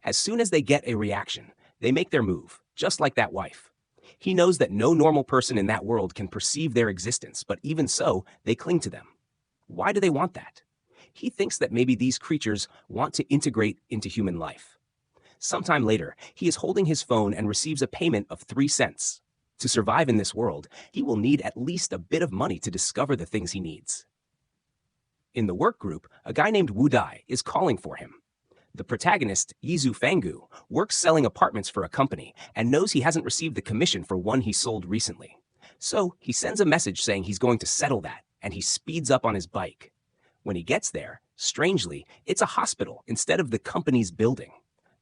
As soon as they get a reaction, they make their move, just like that wife. He knows that no normal person in that world can perceive their existence, but even so, they cling to them. Why do they want that? He thinks that maybe these creatures want to integrate into human life. Sometime later, he is holding his phone and receives a payment of 3 cents. To survive in this world, he will need at least a bit of money to discover the things he needs. In the work group, a guy named Wu Dai is calling for him. The protagonist, Yizu Fangu, works selling apartments for a company and knows he hasn't received the commission for one he sold recently. So he sends a message saying he's going to settle that, and he speeds up on his bike. When he gets there, strangely, it's a hospital instead of the company's building.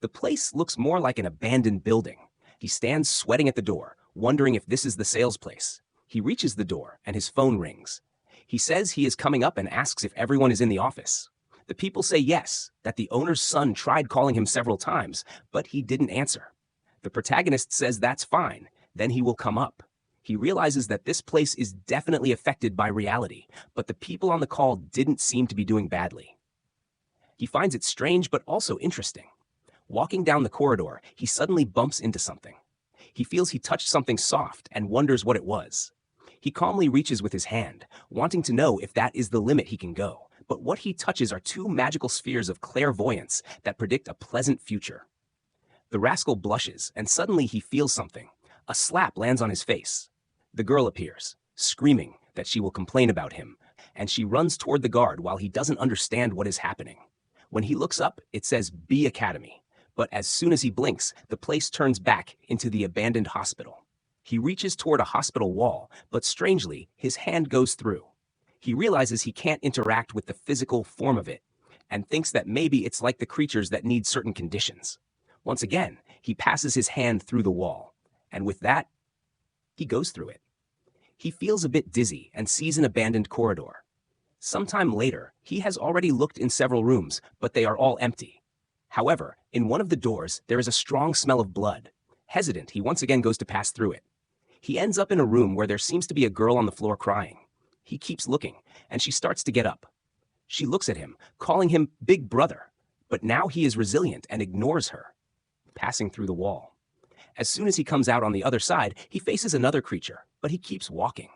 The place looks more like an abandoned building. He stands sweating at the door, wondering if this is the sales place. He reaches the door and his phone rings. He says he is coming up and asks if everyone is in the office. The people say yes, that the owner's son tried calling him several times, but he didn't answer. The protagonist says that's fine, then he will come up. He realizes that this place is definitely affected by reality, but the people on the call didn't seem to be doing badly. He finds it strange but also interesting. Walking down the corridor, he suddenly bumps into something. He feels he touched something soft and wonders what it was. He calmly reaches with his hand, wanting to know if that is the limit he can go. But what he touches are 2 magical spheres of clairvoyance that predict a pleasant future. The rascal blushes, and suddenly he feels something. A slap lands on his face. The girl appears, screaming that she will complain about him, and she runs toward the guard while he doesn't understand what is happening. When he looks up, it says B Academy, but as soon as he blinks, the place turns back into the abandoned hospital. He reaches toward a hospital wall, but strangely, his hand goes through. He realizes he can't interact with the physical form of it, and thinks that maybe it's like the creatures that need certain conditions. Once again, he passes his hand through the wall, and with that, he goes through it. He feels a bit dizzy and sees an abandoned corridor. Sometime later, he has already looked in several rooms, but they are all empty. However, in one of the doors, there is a strong smell of blood. Hesitant, he once again goes to pass through it. He ends up in a room where there seems to be a girl on the floor crying. He keeps looking, and she starts to get up. She looks at him, calling him Big Brother, but now he is resilient and ignores her, passing through the wall. As soon as he comes out on the other side, he faces another creature, but he keeps walking.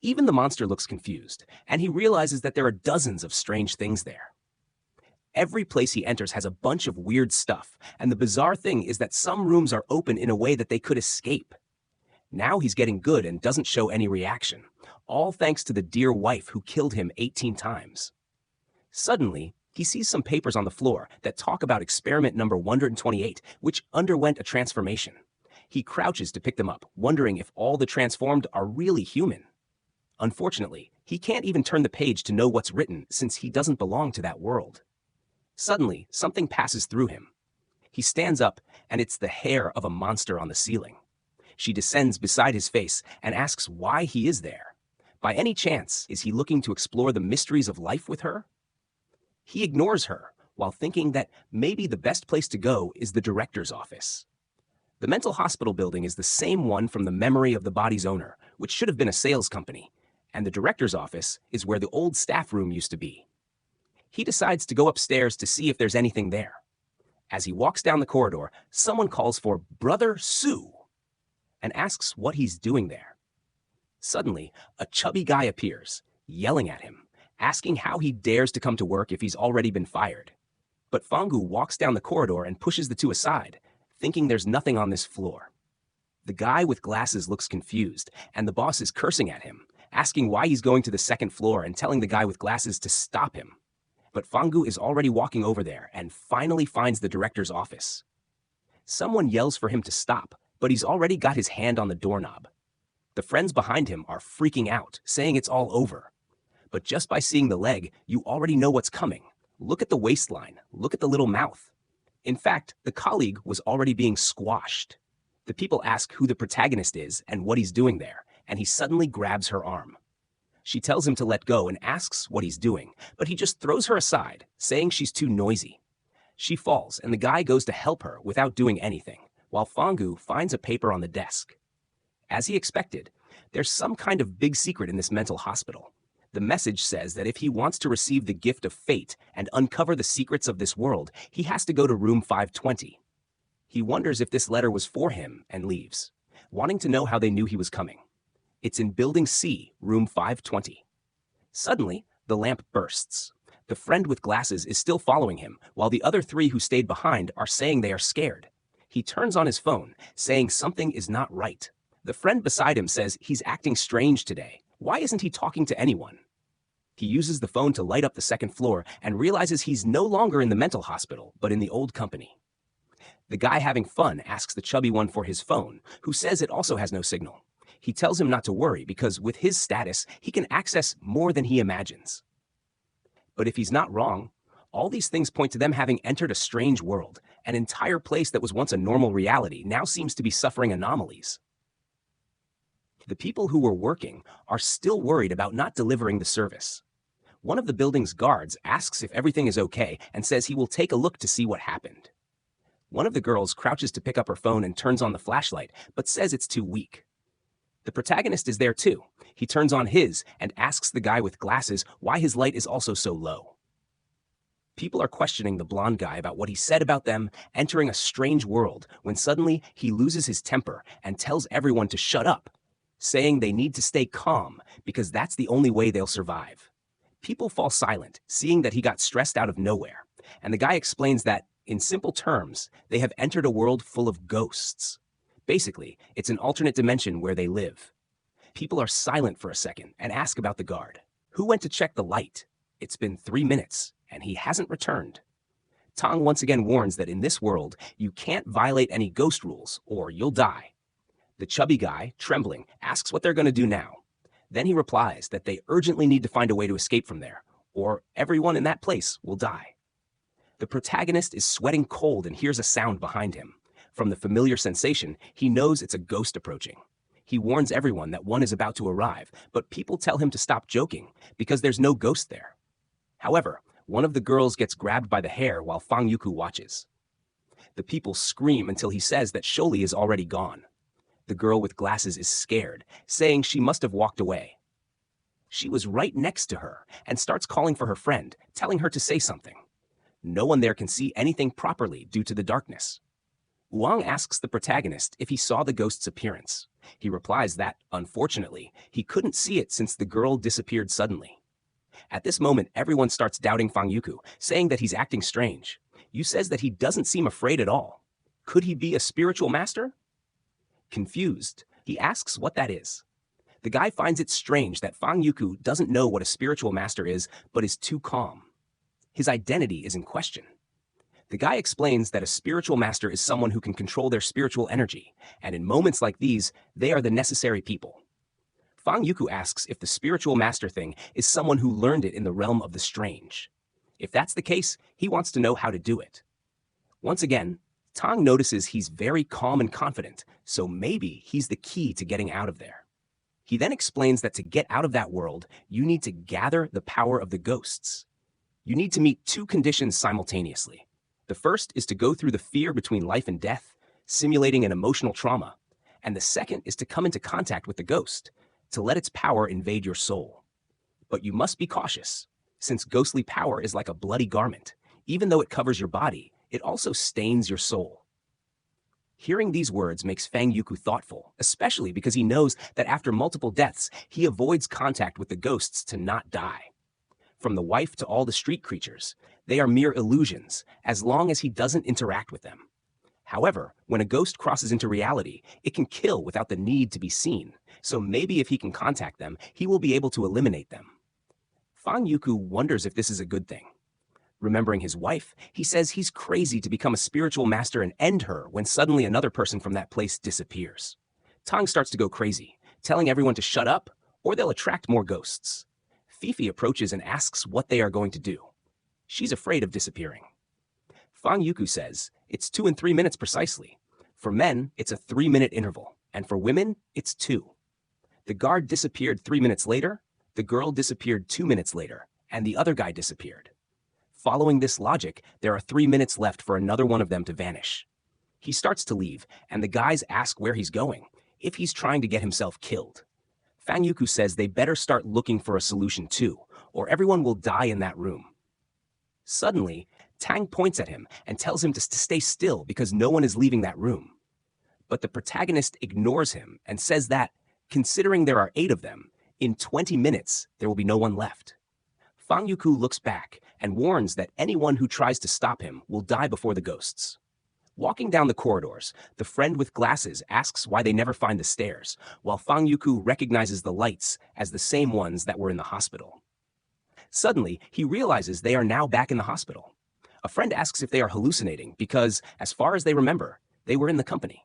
Even the monster looks confused, and he realizes that there are dozens of strange things there. Every place he enters has a bunch of weird stuff, and the bizarre thing is that some rooms are open in a way that they could escape. Now he's getting good and doesn't show any reaction, all thanks to the dear wife who killed him 18 times. Suddenly, he sees some papers on the floor that talk about experiment number 128, which underwent a transformation. He crouches to pick them up, wondering if all the transformed are really human. Unfortunately, he can't even turn the page to know what's written since he doesn't belong to that world. Suddenly, something passes through him. He stands up, and it's the hair of a monster on the ceiling. She descends beside his face and asks why he is there. By any chance, is he looking to explore the mysteries of life with her? He ignores her, while thinking that maybe the best place to go is the director's office. The mental hospital building is the same one from the memory of the body's owner, which should have been a sales company, and the director's office is where the old staff room used to be. He decides to go upstairs to see if there's anything there. As he walks down the corridor, someone calls for Brother Sue and asks what he's doing there. Suddenly, a chubby guy appears, yelling at him, asking how he dares to come to work if he's already been fired. But Fangu walks down the corridor and pushes the two aside, thinking there's nothing on this floor. The guy with glasses looks confused, and the boss is cursing at him, asking why he's going to the second floor and telling the guy with glasses to stop him. But Fangu is already walking over there and finally finds the director's office. Someone yells for him to stop, but he's already got his hand on the doorknob. The friends behind him are freaking out, saying it's all over. But just by seeing the leg, you already know what's coming. Look at the waistline, look at the little mouth. In fact, the colleague was already being squashed. The people ask who the protagonist is and what he's doing there, and he suddenly grabs her arm. She tells him to let go and asks what he's doing, but he just throws her aside, saying she's too noisy. She falls, and the guy goes to help her without doing anything, while Fangu finds a paper on the desk. As he expected, there's some kind of big secret in this mental hospital. The message says that if he wants to receive the gift of fate and uncover the secrets of this world, he has to go to room 520. He wonders if this letter was for him and leaves, wanting to know how they knew he was coming. It's in Building C, room 520. Suddenly, the lamp bursts. The friend with glasses is still following him, while the other three who stayed behind are saying they are scared. He turns on his phone, saying something is not right. The friend beside him says he's acting strange today. Why isn't he talking to anyone? He uses the phone to light up the second floor and realizes he's no longer in the mental hospital, but in the old company. The guy having fun asks the chubby one for his phone, who says it also has no signal. He tells him not to worry because with his status, he can access more than he imagines. But if he's not wrong, all these things point to them having entered a strange world. An entire place that was once a normal reality now seems to be suffering anomalies. The people who were working are still worried about not delivering the service. One of the building's guards asks if everything is okay and says he will take a look to see what happened. One of the girls crouches to pick up her phone and turns on the flashlight, but says it's too weak. The protagonist is there too. He turns on his and asks the guy with glasses why his light is also so low. People are questioning the blonde guy about what he said about them entering a strange world when suddenly he loses his temper and tells everyone to shut up, saying they need to stay calm because that's the only way they'll survive. People fall silent, seeing that he got stressed out of nowhere, and the guy explains that, in simple terms, they have entered a world full of ghosts. Basically, it's an alternate dimension where they live. People are silent for a second and ask about the guard. Who went to check the light? It's been 3 minutes, and he hasn't returned. Tong once again warns that in this world, you can't violate any ghost rules, or you'll die. The chubby guy, trembling, asks what they're going to do now. Then he replies that they urgently need to find a way to escape from there, or everyone in that place will die. The protagonist is sweating cold and hears a sound behind him. From the familiar sensation, he knows it's a ghost approaching. He warns everyone that one is about to arrive, but people tell him to stop joking because there's no ghost there. However, one of the girls gets grabbed by the hair while Fang Yuku watches. The people scream until he says that Sholi is already gone. The girl with glasses is scared, saying she must have walked away. She was right next to her and starts calling for her friend, telling her to say something. No one there can see anything properly due to the darkness. Wang asks the protagonist if he saw the ghost's appearance. He replies that, unfortunately, he couldn't see it since the girl disappeared suddenly. At this moment, everyone starts doubting Fang Yuku, saying that he's acting strange. Yu says that he doesn't seem afraid at all. Could he be a spiritual master? Confused, he asks what that is. The guy finds it strange that Fang Yuku doesn't know what a spiritual master is, but is too calm. His identity is in question. The guy explains that a spiritual master is someone who can control their spiritual energy, and in moments like these, they are the necessary people. Fang Yuku asks if the spiritual master thing is someone who learned it in the realm of the strange. If that's the case, he wants to know how to do it. Once again, Tong notices he's very calm and confident, so maybe he's the key to getting out of there. He then explains that to get out of that world, you need to gather the power of the ghosts. You need to meet two conditions simultaneously. The first is to go through the fear between life and death, simulating an emotional trauma. And the second is to come into contact with the ghost, to let its power invade your soul. But you must be cautious, since ghostly power is like a bloody garment. Even though it covers your body, it also stains your soul. Hearing these words makes Fang Yuku thoughtful, especially because he knows that after multiple deaths, he avoids contact with the ghosts to not die. From the wife to all the street creatures, they are mere illusions, as long as he doesn't interact with them. However, when a ghost crosses into reality, it can kill without the need to be seen, so maybe if he can contact them, he will be able to eliminate them. Fang Yuku wonders if this is a good thing. Remembering his wife, he says he's crazy to become a spiritual master and end her when suddenly another person from that place disappears. Tong starts to go crazy, telling everyone to shut up, or they'll attract more ghosts. Fifi approaches and asks what they are going to do. She's afraid of disappearing. Fang Yuku says it's 2 and 3 minutes precisely. For men, it's a 3-minute interval, and for women, it's 2. The guard disappeared 3 minutes later, the girl disappeared 2 minutes later, and the other guy disappeared. Following this logic, there are 3 minutes left for another one of them to vanish. He starts to leave, and the guys ask where he's going, if he's trying to get himself killed. Fang Yuku says they better start looking for a solution too, or everyone will die in that room. Suddenly, Tang points at him and tells him to stay still because no one is leaving that room. But the protagonist ignores him and says that, considering there are 8 of them, in 20 minutes there will be no one left. Fang Yuku looks back and warns that anyone who tries to stop him will die before the ghosts. Walking down the corridors, the friend with glasses asks why they never find the stairs, while Fang Yuku recognizes the lights as the same ones that were in the hospital. Suddenly, he realizes they are now back in the hospital. A friend asks if they are hallucinating because, as far as they remember, they were in the company.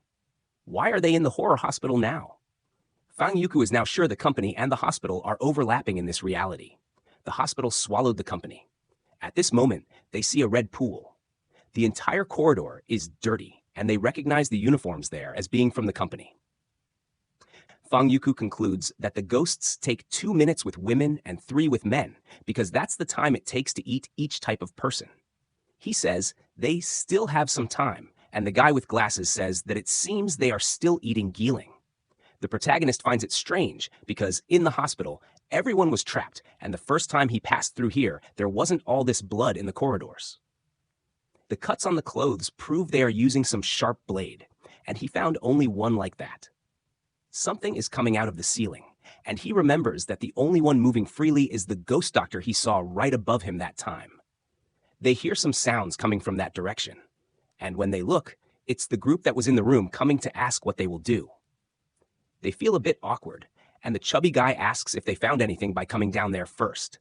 Why are they in the horror hospital now? Fang Yuku is now sure the company and the hospital are overlapping in this reality. The hospital swallowed the company. At this moment, they see a red pool. The entire corridor is dirty, and they recognize the uniforms there as being from the company. Fang Yuku concludes that the ghosts take 2 minutes with women and 3 with men, because that's the time it takes to eat each type of person. He says they still have some time, and the guy with glasses says that it seems they are still eating Geeling. The protagonist finds it strange because in the hospital, everyone was trapped, and the first time he passed through here, there wasn't all this blood in the corridors. The cuts on the clothes prove they are using some sharp blade, and he found only one like that. Something is coming out of the ceiling, and he remembers that the only one moving freely is the ghost doctor he saw right above him that time. They hear some sounds coming from that direction, and when they look, it's the group that was in the room coming to ask what they will do. They feel a bit awkward, and the chubby guy asks if they found anything by coming down there first.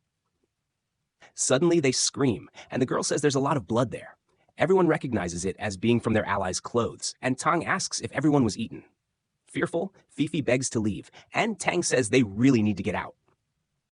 Suddenly they scream, and the girl says there's a lot of blood there. Everyone recognizes it as being from their allies' clothes, and Tang asks if everyone was eaten. Fearful, Fifi begs to leave, and Tang says they really need to get out.